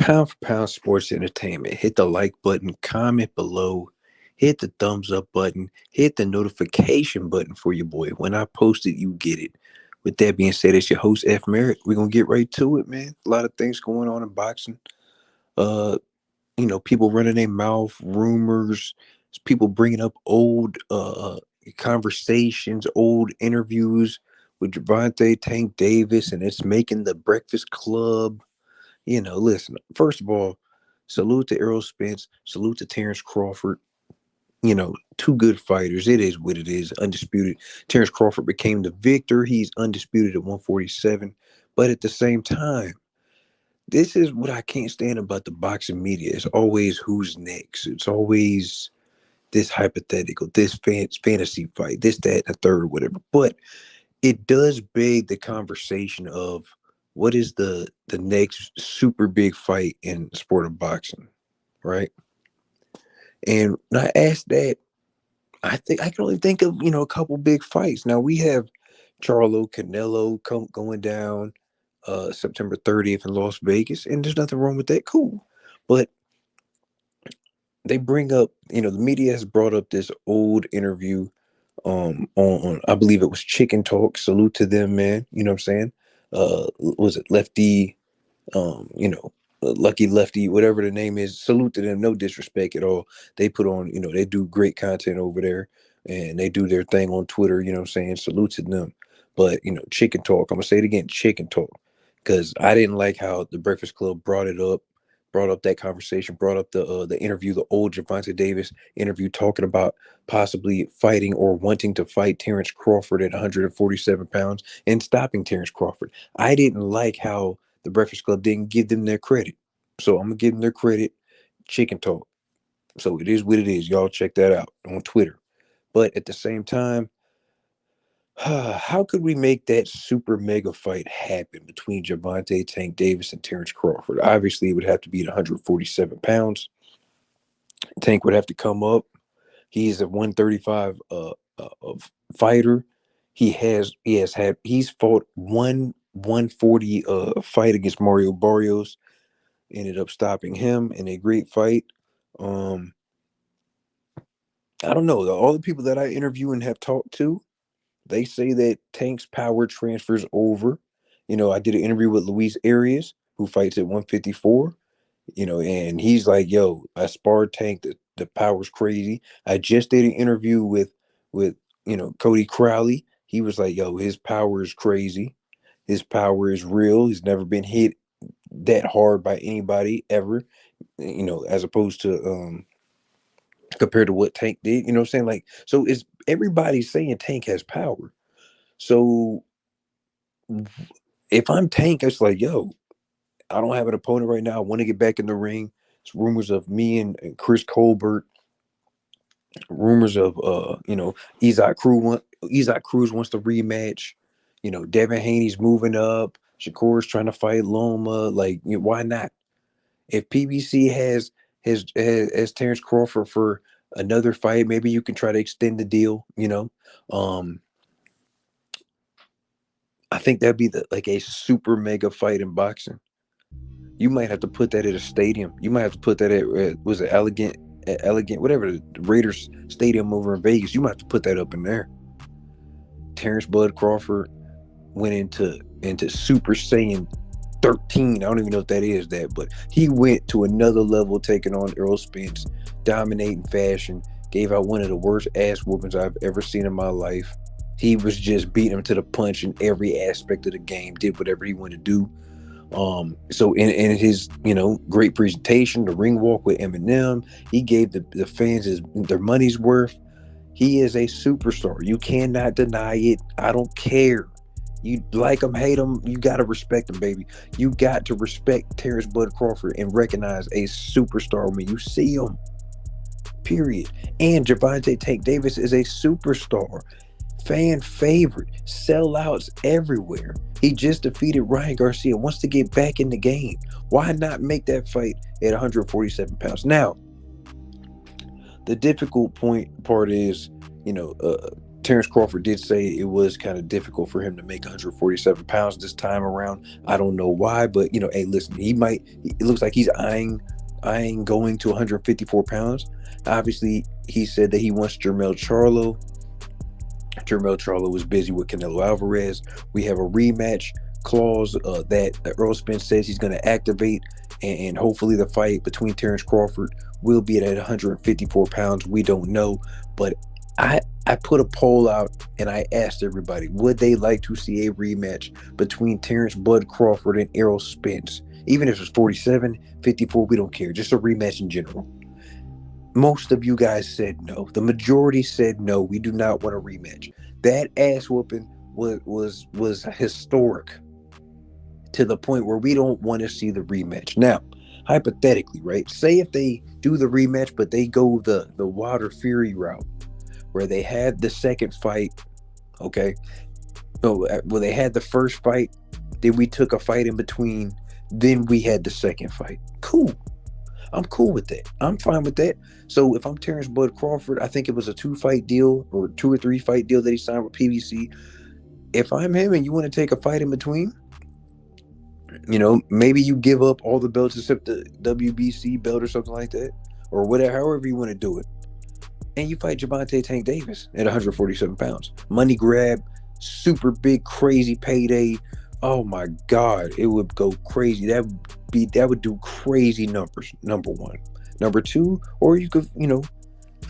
Pound for pound sports entertainment. Hit the like button, comment below, hit the thumbs up button, hit the notification button for your boy. When I post it, you get it. With that being said, it's your host F Merritt. We're gonna get right to it, man. A lot of things going on in boxing. Uh, people running their mouth, rumors, people bringing up old conversations, old interviews with Gervonta Tank Davis, and it's making the Breakfast Club. Listen, first of all, salute to Errol Spence, salute to Terence Crawford. Two good fighters. It is what it is, undisputed. Terence Crawford became the victor. He's undisputed at 147. But at the same time, this is what I can't stand about the boxing media. It's always who's next. It's always this hypothetical, this fantasy fight, this, that, and the third, whatever. But it does beg the conversation of what is the next super big fight in the sport of boxing, right? And when I asked that, I think I can only think of a couple big fights. Now we have Charlo, Canelo going down September 30th in Las Vegas, and there's nothing wrong with that. Cool, but they bring up, the media has brought up this old interview on I believe it was Chicken Talk. Salute to them, man. You know what I'm saying? Was it Lefty? Lucky Lefty, whatever the name is. Salute to them. No disrespect at all. They put on, they do great content over there, and they do their thing on Twitter. You know what I'm saying? Salute to them. But Chicken Talk. I'm gonna say it again, Chicken Talk, because I didn't like how the Breakfast Club brought up that conversation, brought up the interview, the old Gervonta Davis interview, talking about possibly fighting or wanting to fight Terence Crawford at 147 pounds and stopping Terence Crawford. I didn't like how the Breakfast Club didn't give them their credit. So I'm gonna give them their credit. Chicken Talk. So it is what it is. Y'all check that out on Twitter. But at the same time, how could we make that super mega fight happen between Gervonta Tank Davis and Terence Crawford? Obviously, it would have to be at 147 pounds. Tank would have to come up. He's a 135 fighter. He's fought one 140 fight against Mario Barrios. Ended up stopping him in a great fight. I don't know. All the people that I interview and have talked to, they say that Tank's power transfers over. I did an interview with Luis Arias, who fights at 154. And he's like, "Yo, I sparred Tank. The power's crazy." I just did an interview with Cody Crowley. He was like, "Yo, his power is crazy. His power is real. He's never been hit that hard by anybody ever. As opposed to compared to what Tank did. You know what I'm saying? Like, so is everybody saying Tank has power? So if I'm Tank, it's like, yo, I don't have an opponent right now. I want to get back in the ring. It's rumors of me and Chris Colbert. Rumors of Isaac Cruz wants to rematch. Devin Haney's moving up. Shakur's trying to fight Loma. Like, why not? If PBC has Terence Crawford for another fight, maybe you can try to extend the deal. I think that'd be a super mega fight in boxing. You might have to put that at a stadium. You might have to put that at was it Elegant, whatever, the Raiders Stadium over in Vegas. You might have to put that up in there. Terence Bud Crawford went into Super Saiyan 13. I don't even know if that is that, but he went to another level, taking on Errol Spence, dominating fashion, gave out one of the worst ass whoopings I've ever seen in my life. He was just beating him to the punch in every aspect of the game, did whatever he wanted to do. So in his, great presentation, the ring walk with Eminem, he gave the fans their money's worth. He is a superstar. You cannot deny it. I don't care. You like him, hate him, you got to respect him, baby. You got to respect Terence Bud Crawford and recognize a superstar when you see him. Period. And Gervonta Tank Davis is a superstar. Fan favorite. Sellouts everywhere. He just defeated Ryan Garcia. Wants to get back in the game. Why not make that fight at 147 pounds? Now, the difficult part is, Terence Crawford did say it was kind of difficult for him to make 147 pounds this time around. I don't know why, but hey, listen, he might. It looks like he's eyeing going to 154 pounds. Obviously, he said that he wants Jermel Charlo. Jermel Charlo was busy with Canelo Alvarez. We have a rematch clause that Errol Spence says he's going to activate, and hopefully the fight between Terence Crawford will be at 154 pounds. We don't know, but I put a poll out and I asked everybody, would they like to see a rematch between Terence Bud Crawford and Errol Spence? Even if it's 47, 54, we don't care. Just a rematch in general. Most of you guys said no. The majority said no. We do not want a rematch. That ass whooping was historic to the point where we don't want to see the rematch. Now, hypothetically, right? Say if they do the rematch, but they go the Wilder Fury route, where they had the second fight, okay? No, well, they had the first fight, then we took a fight in between, then we had the second fight. Cool. I'm cool with that. I'm fine with that. So if I'm Terence Bud Crawford, I think it was a 2-fight deal or 2 or 3 fight deal that he signed with PBC. If I'm him and you want to take a fight in between, maybe you give up all the belts except the WBC belt or something like that, or whatever, however you want to do it. And you fight Gervonta Tank Davis at 147 pounds. Money grab, super big, crazy payday. Oh my God, it would go crazy. That would do crazy numbers. Number one. Number two, or you could,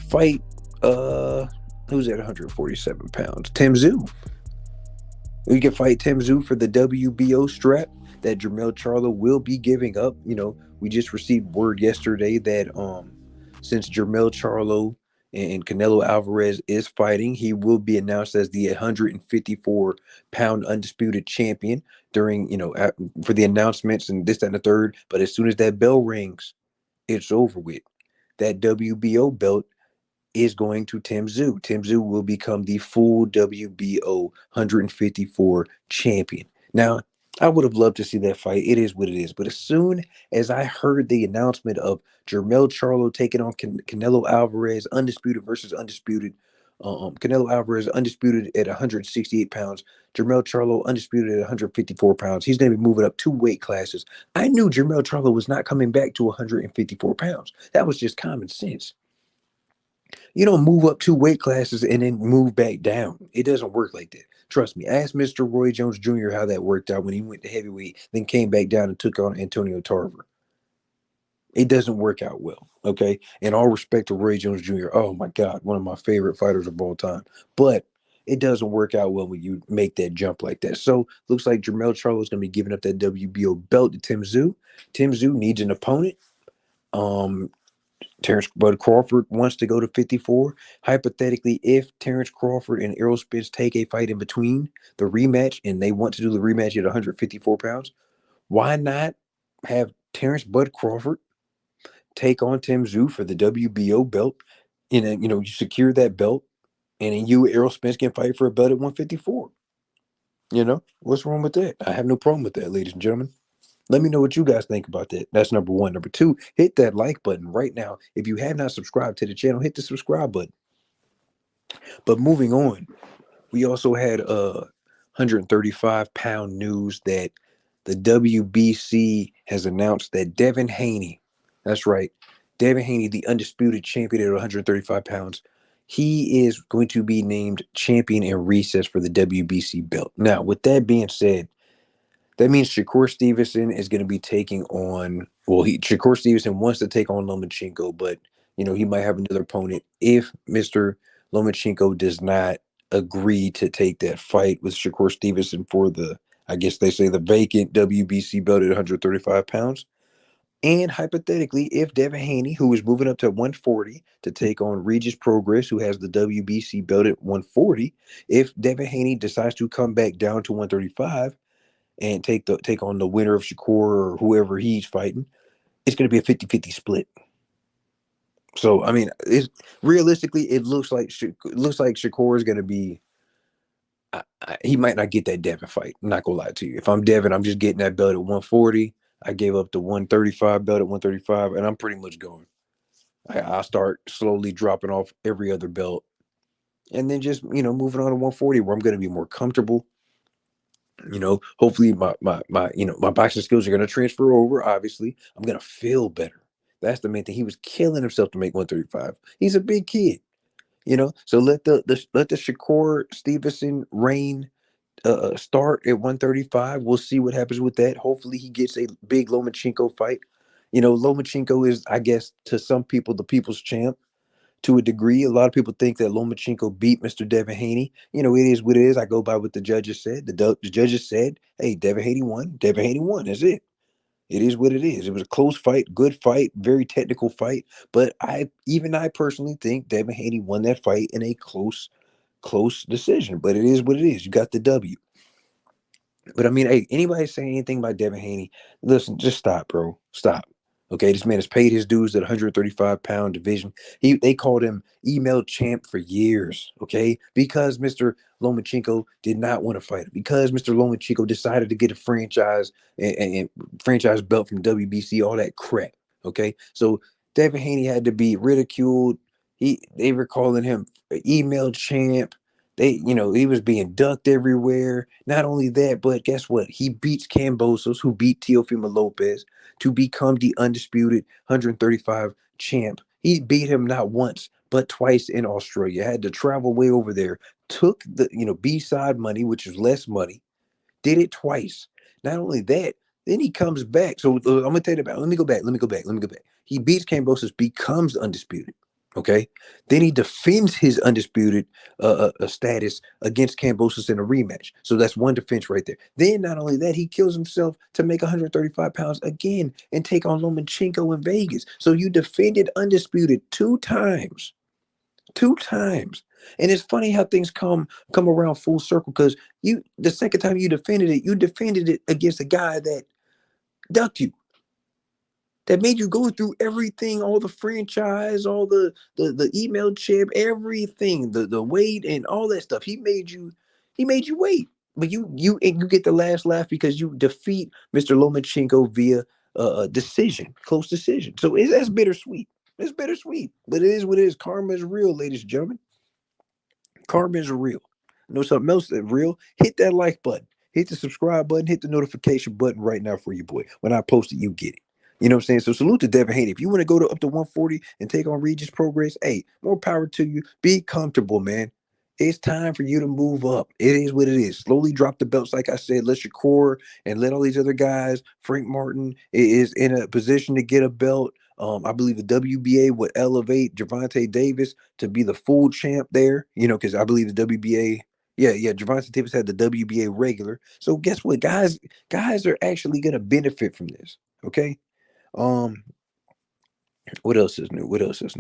fight who's at 147 pounds? Tszyu. We can fight Tszyu for the WBO strap that Jermel Charlo will be giving up. We just received word yesterday that since Jermel Charlo and Canelo Alvarez is fighting, he will be announced as the 154-pound undisputed champion during, for the announcements and this, that, and the third. But as soon as that bell rings, it's over with. That WBO belt is going to Tszyu. Tszyu will become the full WBO 154 champion. Now, I would have loved to see that fight. It is what it is. But as soon as I heard the announcement of Jermel Charlo taking on Canelo Alvarez, undisputed versus undisputed, Canelo Alvarez undisputed at 168 pounds, Jermel Charlo undisputed at 154 pounds. He's going to be moving up 2 weight classes. I knew Jermel Charlo was not coming back to 154 pounds. That was just common sense. You don't move up 2 weight classes and then move back down. It doesn't work like that. Trust me. Ask Mr. Roy Jones Jr. how that worked out when he went to heavyweight, then came back down and took on Antonio Tarver. It doesn't work out well, okay? And all respect to Roy Jones Jr. Oh, my God, one of my favorite fighters of all time. But it doesn't work out well when you make that jump like that. So looks like Jermel Charlo is going to be giving up that WBO belt to Tszyu. Tszyu needs an opponent. Terence Bud Crawford wants to go to 54. Hypothetically, if Terence Crawford and Errol Spence take a fight in between the rematch and they want to do the rematch at 154 pounds, why not have Terence Bud Crawford take on Tszyu for the WBO belt? And you secure that belt, and then you, Errol Spence, can fight for a belt at 154. What's wrong with that? I have no problem with that, ladies and gentlemen. Let me know what you guys think about that. That's number one. Number two, hit that like button right now. If you have not subscribed to the channel, hit the subscribe button. But moving on, we also had 135-pound news that the WBC has announced that Devin Haney, that's right, Devin Haney, the undisputed champion at 135 pounds, he is going to be named champion in recess for the WBC belt. Now, with that being said, that means Shakur Stevenson is going to be taking on, Shakur Stevenson wants to take on Lomachenko, but, he might have another opponent if Mr. Lomachenko does not agree to take that fight with Shakur Stevenson for I guess they say the vacant WBC belt at 135 pounds. And hypothetically, if Devin Haney, who is moving up to 140 to take on Regis Prograis, who has the WBC belt at 140, if Devin Haney decides to come back down to 135, and take on the winner of Shakur or whoever he's fighting, it's going to be a 50-50 split. So, I mean, realistically, it looks like Shakur is going to be, he might not get that Devin fight. I'm not going to lie to you. If I'm Devin, I'm just getting that belt at 140. I gave up the 135 belt at 135, and I'm pretty much going. I'll start slowly dropping off every other belt and then just moving on to 140 where I'm going to be more comfortable. Hopefully my boxing skills are going to transfer over. Obviously, I'm going to feel better. That's the main thing. He was killing himself to make 135. He's a big kid. So let the Shakur Stevenson reign start at 135. We'll see what happens with that. Hopefully he gets a big Lomachenko fight. Lomachenko is, I guess, to some people, the people's champ to a degree. A lot of people think that Lomachenko beat Mr. Devin Haney. It is what it is. I go by what the judges said. The judges said, hey, Devin Haney won. Devin Haney won. That's it. It is what it is. It was a close fight, good fight, very technical fight. But I personally think Devin Haney won that fight in a close decision. But it is what it is. You got the W. But I mean, hey, anybody saying anything about Devin Haney, listen, just stop, bro. Stop. Okay, this man has paid his dues at 135-pound division. They called him email champ for years, okay? Because Mr. Lomachenko did not want to fight him. Because Mr. Lomachenko decided to get a franchise and franchise belt from WBC, all that crap. Okay. So Devin Haney had to be ridiculed. They were calling him email champ. He was being ducked everywhere. Not only that, but guess what? He beats Kambosos, who beat Teofimo Lopez, to become the undisputed 135 champ. He beat him not once, but twice in Australia. Had to travel way over there. Took the B-side money, which is less money. Did it twice. Not only that, then he comes back. So I'm gonna tell you about. Let me go back. He beats Kambosos, becomes undisputed. Okay. Then he defends his undisputed status against Kambosos in a rematch. So that's one defense right there. Then not only that, he kills himself to make 135 pounds again and take on Lomachenko in Vegas. So you defended undisputed two times. Two times. And it's funny how things come around full circle, because the second time you defended it against a guy that ducked you, that made you go through everything, all the franchise, all the email chip, everything, the weight and all that stuff. He made you wait. But you get the last laugh because you defeat Mr. Lomachenko via decision, close decision. So that's bittersweet. It's bittersweet, but it is what it is. Karma is real, ladies and gentlemen. Karma is real. You know something else that's real? Hit that like button. Hit the subscribe button. Hit the notification button right now for you, boy. When I post it, you get it. You know what I'm saying? So salute to Devin Haney. If you want to go up to 140 and take on Regis Prograis, hey, more power to you. Be comfortable, man. It's time for you to move up. It is what it is. Slowly drop the belts, like I said. Let Shakur and let all these other guys. Frank Martin is in a position to get a belt. I believe the WBA would elevate Gervonta Davis to be the full champ there. Because I believe the WBA. Yeah. Gervonta Davis had the WBA regular. So guess what, guys are actually gonna benefit from this. Okay. Um, what else is new?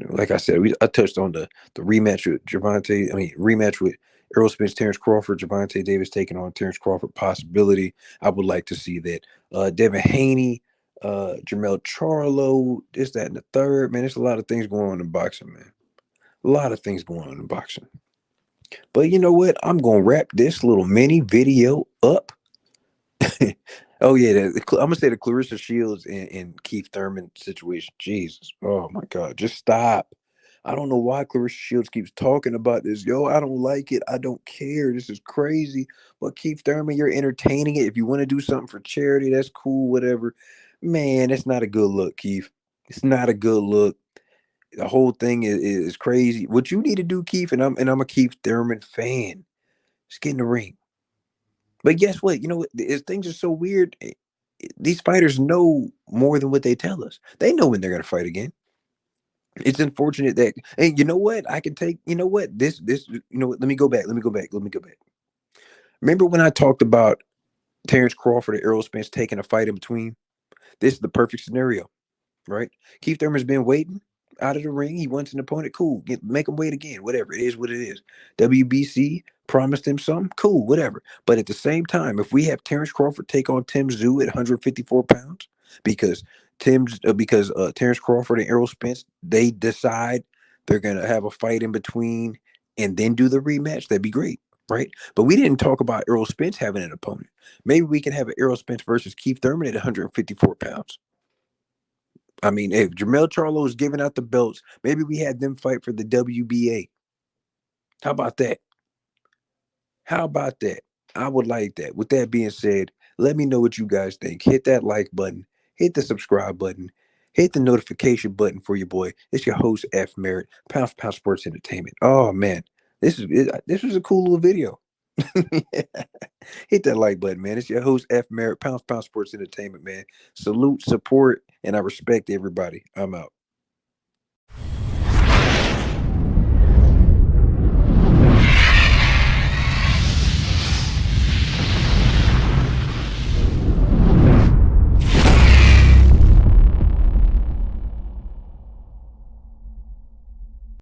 Like I said, I touched on the rematch with rematch with Errol Spence, Terence Crawford, Gervonta Davis taking on Terence Crawford possibility. I would like to see that. Devin Haney, Jermel Charlo, this, that, and the third. Man, there's a lot of things going on in boxing, man. A lot of things going on in boxing. But you know what? I'm gonna wrap this little mini video up. Oh yeah, I'm gonna say the Clarissa Shields and Keith Thurman situation. Jesus, oh my God, just stop. I don't know why Clarissa Shields keeps talking about this. Yo, I don't like it. I don't care. This is crazy. But Keith Thurman, you're entertaining it. If you want to do something for charity, that's cool. Whatever. Man, it's not a good look, Keith. It's not a good look. The whole thing is crazy. What you need to do, Keith, and I'm a Keith Thurman fan. Just get in the ring. But guess what? Things are so weird. These fighters know more than what they tell us. They know when they're going to fight again. It's unfortunate that, and you know what? I can take, you know what? Let me go back. Remember when I talked about Terence Crawford and Errol Spence taking a fight in between? This is the perfect scenario, right? Keith Thurman's been waiting out of the ring. He wants an opponent. Cool. Make him wait again. Whatever. It is what it is. WBC promised him something. Cool. Whatever. But at the same time, if we have Terence Crawford take on Tszyu at 154 pounds, because Terence Crawford and Errol Spence, they decide they're gonna have a fight in between and then do the rematch, that'd be great. Right. But we didn't talk about Errol Spence having an opponent. Maybe we can have an Errol Spence versus Keith Thurman at 154 pounds. I mean, if Jermel Charlo is giving out the belts, maybe we had them fight for the WBA. How about that? How about that? I would like that. With that being said, let me know what you guys think. Hit that like button, hit the subscribe button, hit the notification button for your boy. It's your host, F Merritt, Pound for Pound Sports Entertainment. Oh man, this was a cool little video. Hit that like button, man. It's your host, F Merritt, Pound for Pound Sports Entertainment, man. Salute, support, and I respect everybody. I'm out.